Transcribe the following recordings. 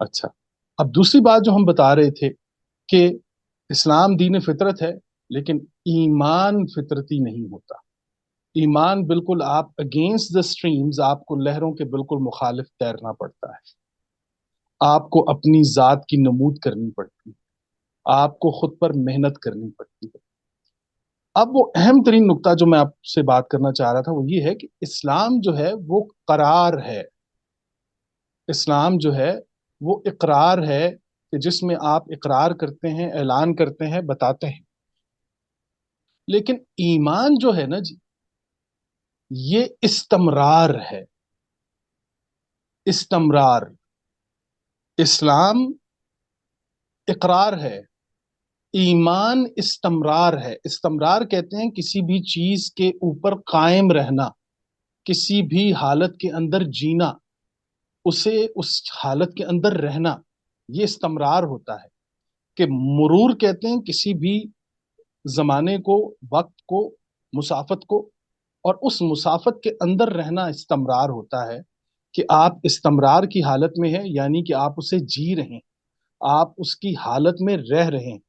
अच्छा, अब दूसरी बात जो हम बता रहे थे कि इस्लाम दीन फितरत है, लेकिन ईमान फितरती नहीं होता। ईमान बिल्कुल आप अगेंस्ट द स्ट्रीम्स, आपको लहरों के बिल्कुल मुखालिफ तैरना पड़ता है। आपको अपनी जात की नमूद करनी पड़ती है, आपको खुद पर मेहनत करनी पड़ती है। अब वो अहम तरीन नुक्ता जो मैं आपसे बात करना चाह रहा था वो ये है कि इस्लाम जो है वो करार है। इस्लाम जो है वो इकरार है कि जिसमें आप इकरार करते हैं, ऐलान करते हैं, बताते हैं। लेकिन ईमान जो है ना जी, ये इस्तमरार है। इस्तमरार। इस्लाम इकरार है, ईमान इस्तमरार है। इस्तमरार कहते हैं किसी भी चीज के ऊपर कायम रहना, किसी भी हालत के अंदर जीना, उसे उस हालत के अंदर रहना, ये इस्तमरार होता है। कि मुरूर कहते हैं किसी भी जमाने को, वक्त को, मुसाफत को, और उस मुसाफत के अंदर रहना इस्तमरार होता है। कि आप इस्तमरार की हालत में हैं, यानी कि आप उसे जी रहे हैं, आप उसकी हालत में रह रहे हैं।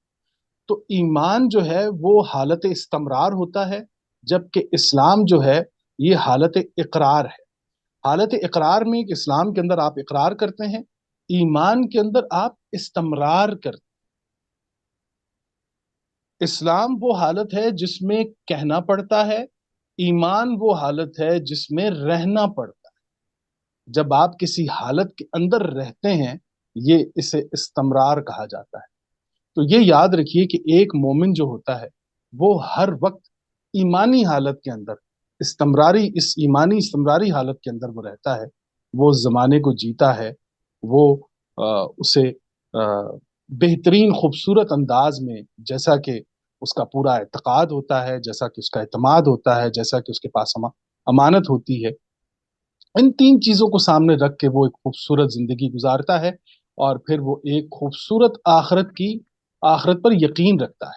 तो ईमान जो है वो हालत इस्तमरार होता है, जबकि इस्लाम जो है ये हालत इकरार है। हालत इकरार में कि इस्लाम के अंदर आप इकरार करते हैं, ईमान के अंदर आप इस्तमरार करते हैं। इस्लाम वो हालत है जिसमें कहना पड़ता है, ईमान वो हालत है जिसमें रहना पड़ता है। जब आप किसी हालत के अंदर रहते हैं, ये इसे इस्तमरार कहा जाता है। तो ये याद रखिए कि एक मोमिन जो होता है वो हर वक्त ईमानी हालत के अंदर, इस ईमानी इस्तमरारी हालत के अंदर वो रहता है। वो जमाने को जीता है। वो उसे बेहतरीन खूबसूरत अंदाज में, जैसा कि उसका पूरा एतकाद होता है, जैसा कि उसका एतमाद होता है, जैसा कि उसके पास अमानत होती है, इन तीन चीजों को सामने रख के वो एक खूबसूरत जिंदगी गुजारता है। और फिर वो एक खूबसूरत आखरत पर यकीन रखता है।